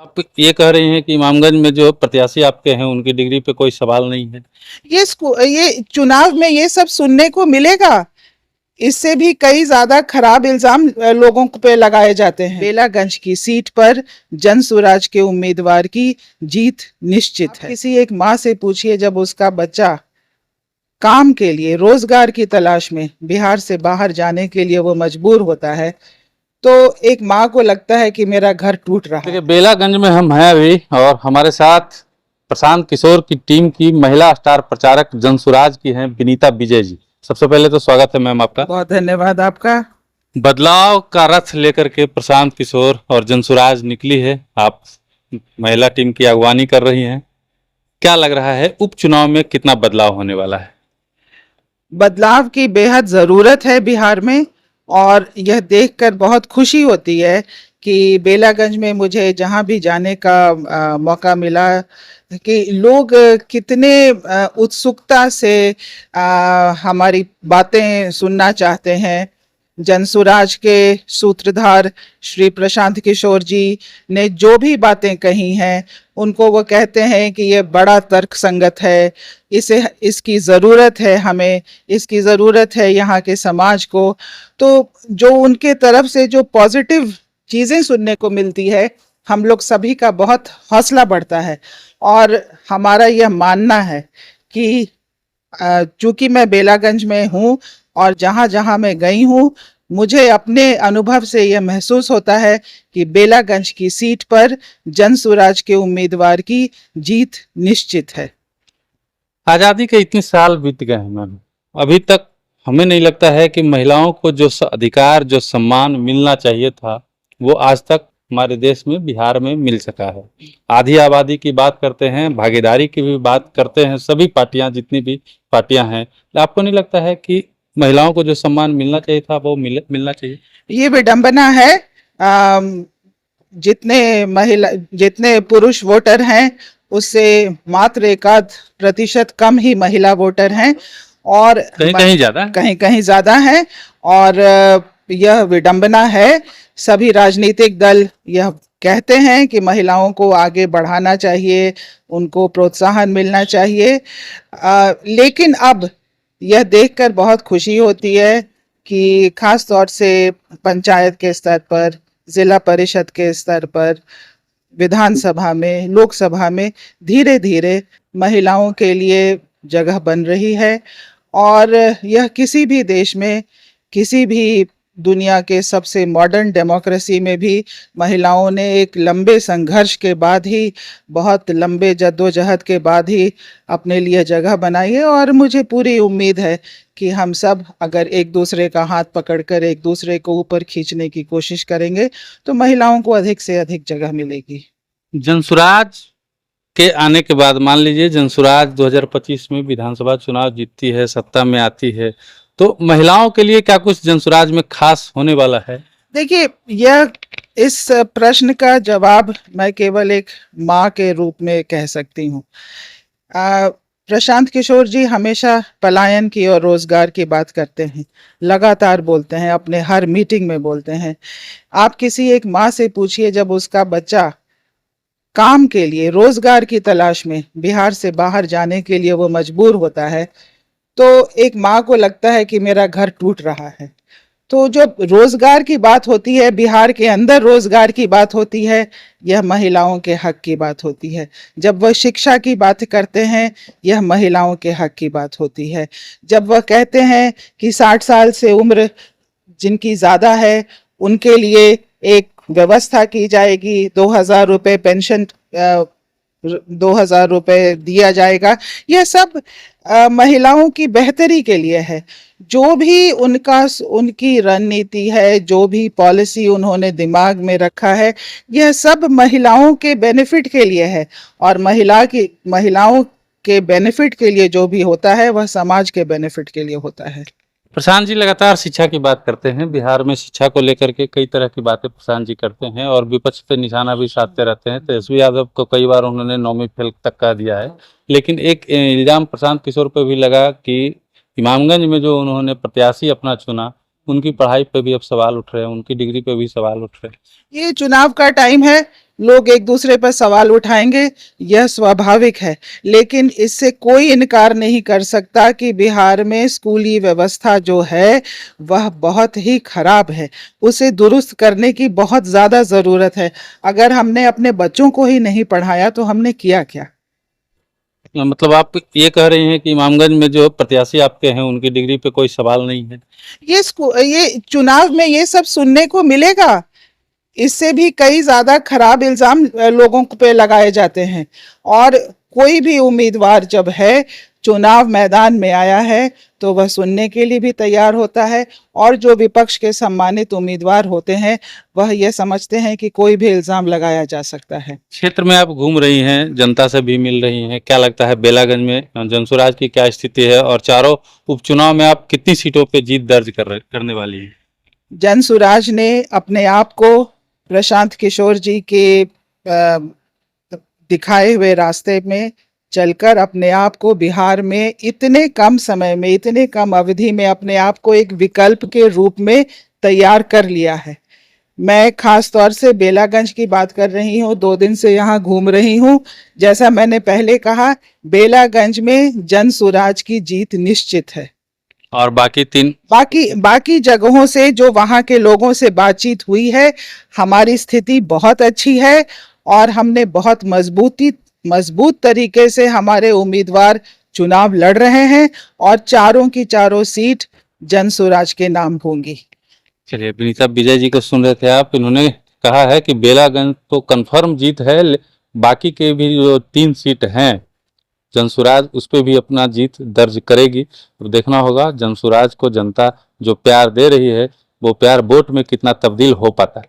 आप ये कह रही हैं कि इमामगंज में जो प्रत्याशी आपके हैं उनकी डिग्री पे कोई सवाल नहीं है। ये चुनाव में ये सब सुनने को मिलेगा। इससे भी कई ज्यादा खराब इल्जाम लोगों पे लगाए जाते हैं। बेलागंज की सीट पर जन स्वराज के उम्मीदवार की जीत निश्चित है। किसी एक माँ से पूछिए, जब उसका बच्चा काम के लिए रोजगार की तलाश में बिहार से बाहर जाने के लिए वो मजबूर होता है, तो एक माँ को लगता है कि मेरा घर टूट रहा है। देखिए, बेलागंज में हम हैं अभी और हमारे साथ प्रशांत किशोर की टीम की महिला स्टार प्रचारक जनसुराज की हैं विनीता विजय जी। सबसे पहले तो स्वागत है मैम आपका। बहुत धन्यवाद आपका। बदलाव का रथ लेकर के प्रशांत किशोर और जनसुराज निकली है। आप महिला टीम की अगवानी कर रही हैं। क्या लग रहा है उपचुनाव में कितना बदलाव होने वाला है? बदलाव की बेहद जरूरत है बिहार में, और यह देखकर बहुत खुशी होती है कि बेलागंज में मुझे जहां भी जाने का मौका मिला कि लोग कितने उत्सुकता से हमारी बातें सुनना चाहते हैं। जनसुराज के सूत्रधार श्री प्रशांत किशोर जी ने जो भी बातें कही हैं, उनको वो कहते हैं कि ये बड़ा तर्क संगत है, इसकी ज़रूरत है, हमें इसकी ज़रूरत है यहाँ के समाज को। तो जो उनके तरफ से जो पॉजिटिव चीज़ें सुनने को मिलती है, हम लोग सभी का बहुत हौसला बढ़ता है। और हमारा यह मानना है कि चूंकि मैं बेलागंज में हूँ और जहाँ जहाँ मैं गई हूँ, मुझे अपने अनुभव से यह महसूस होता है कि बेलागंज की सीट पर जन स्वराज के उम्मीदवार की जीत निश्चित है। आज़ादी के इतने साल बीत गए हैं मैम, अभी तक हमें नहीं लगता है कि महिलाओं को जो अधिकार, जो सम्मान मिलना चाहिए था, वो आज तक हमारे देश में, बिहार में मिल सका है। आधी आबादी की बात करते हैं, भागीदारी की भी बात करते हैं, सभी पार्टियां, जितनी भी पार्टियां हैं, आपको नहीं लगता है कि महिलाओं को जो सम्मान मिलना चाहिए था वो मिलना चाहिए? ये विडंबना है। जितने पुरुष वोटर हैं, उससे मात्र 1% कम ही महिला वोटर हैं, और कहीं कहीं ज्यादा है। और यह विडंबना है। सभी राजनीतिक दल यह कहते हैं कि महिलाओं को आगे बढ़ाना चाहिए, उनको प्रोत्साहन मिलना चाहिए, लेकिन अब यह देखकर बहुत खुशी होती है कि खास तौर से पंचायत के स्तर पर, जिला परिषद के स्तर पर, विधानसभा में, लोकसभा में धीरे धीरे महिलाओं के लिए जगह बन रही है। और यह किसी भी देश में, किसी भी दुनिया के सबसे मॉडर्न डेमोक्रेसी में भी महिलाओं ने एक लंबे संघर्ष के बाद ही, बहुत लंबे जद्दोजहद के बाद ही अपने लिए जगह बनाई है। और मुझे पूरी उम्मीद है कि हम सब अगर एक दूसरे का हाथ पकड़कर एक दूसरे को ऊपर खींचने की कोशिश करेंगे, तो महिलाओं को अधिक से अधिक जगह मिलेगी। जनसुराज के आने के बाद, मान लीजिए जनसुराज 2025 में विधानसभा चुनाव जीतती है, सत्ता में आती है, तो महिलाओं के लिए क्या कुछ जनसुराज में खास होने वाला है? देखिए, यह इस प्रश्न का जवाब मैं केवल एक माँ के रूप में कह सकती हूँ। प्रशांत किशोर जी हमेशा पलायन की और रोजगार की बात करते हैं, लगातार बोलते हैं, अपने हर मीटिंग में बोलते हैं। आप किसी एक माँ से पूछिए, जब उसका बच्चा काम के लिए रोजगार की तलाश में बिहार से बाहर जाने के लिए वो मजबूर होता है, तो एक माँ को लगता है कि मेरा घर टूट रहा है। तो जब रोजगार की बात होती है, बिहार के अंदर रोजगार की बात होती है, यह महिलाओं के हक की बात होती है। जब वह शिक्षा की बात करते हैं, यह महिलाओं के हक की बात होती है। जब वह कहते हैं कि 60 साल से उम्र जिनकी ज्यादा है, उनके लिए एक व्यवस्था की जाएगी, 2000 रुपये पेंशन, 2000 रुपये दिया जाएगा, यह सब महिलाओं की बेहतरी के लिए है। जो भी उनकी रणनीति है, जो भी पॉलिसी उन्होंने दिमाग में रखा है, यह सब महिलाओं के बेनिफिट के लिए है। और महिलाओं के बेनिफिट के लिए जो भी होता है, वह समाज के बेनिफिट के लिए होता है। प्रशांत जी लगातार शिक्षा की बात करते हैं, बिहार में शिक्षा को लेकर के कई तरह की बातें प्रशांत जी करते हैं और विपक्ष पे निशाना भी साधते रहते हैं। तेजस्वी यादव को कई बार उन्होंने 9वीं फेल तक कह दिया है। लेकिन एक इल्जाम प्रशांत किशोर पे भी लगा कि इमामगंज में जो उन्होंने प्रत्याशी अपना चुना, उनकी पढ़ाई पे भी अब सवाल उठ रहे हैं, उनकी डिग्री पे भी सवाल उठ रहे हैं। ये चुनाव का टाइम है, लोग एक दूसरे पर सवाल उठाएंगे, यह स्वाभाविक है। लेकिन इससे कोई इनकार नहीं कर सकता कि बिहार में स्कूली व्यवस्था जो है वह बहुत ही खराब है। उसे दुरुस्त करने की बहुत ज़्यादा ज़रूरत है। अगर हमने अपने बच्चों को ही नहीं पढ़ाया तो हमने किया क्या? मतलब आप ये कह रहे हैं कि इमामगंज में जो प्रत्याशी आपके हैं उनकी डिग्री पे कोई सवाल नहीं है? ये चुनाव में ये सब सुनने को मिलेगा। इससे भी कई ज्यादा खराब इल्जाम लोगों पे लगाए जाते हैं। और कोई भी उम्मीदवार जब है चुनाव मैदान में आया है तो वह सुनने के लिए भी तैयार होता है। और जो विपक्ष के सम्मानित उम्मीदवार होते हैं वह यह समझते हैं कि कोई भी इल्जाम लगाया जा सकता है। क्षेत्र में आप घूम रही हैं, जनता से भी मिल रही हैं, क्या लगता है बेलागंज में जनसुराज की क्या स्थिति है और चारों उपचुनाव में आप कितनी सीटों पे जीत दर्ज करने वाली हैं? जनसुराज ने अपने आप को प्रशांत किशोर जी के दिखाए हुए रास्ते में चलकर अपने आप को बिहार में इतने कम समय में, इतने कम अवधि में अपने आप को एक विकल्प के रूप में तैयार कर लिया है। मैं खास तौर से बेलागंज की बात कर रही हूँ, 2 दिन से यहाँ घूम रही हूँ। जैसा मैंने पहले कहा, बेलागंज में जनसुराज की जीत निश्चित है। और बाकी 3 बाकी जगहों से जो वहाँ के लोगों से बातचीत हुई है, हमारी स्थिति बहुत अच्छी है और हमने बहुत मजबूत तरीके से हमारे उम्मीदवार चुनाव लड़ रहे हैं और चारों की चारों सीट जनसुराज के नाम होंगी। चलिए, विनीता विजय जी को सुन रहे थे आप। इन्होंने कहा है कि बेलागंज तो कंफर्म जीत है, बाकी के भी जो 3 सीट हैं जनसुराज उस पर भी अपना जीत दर्ज करेगी। तो देखना होगा जनसुराज को जनता जो प्यार दे रही है वो प्यार वोट में कितना तब्दील हो पाता है।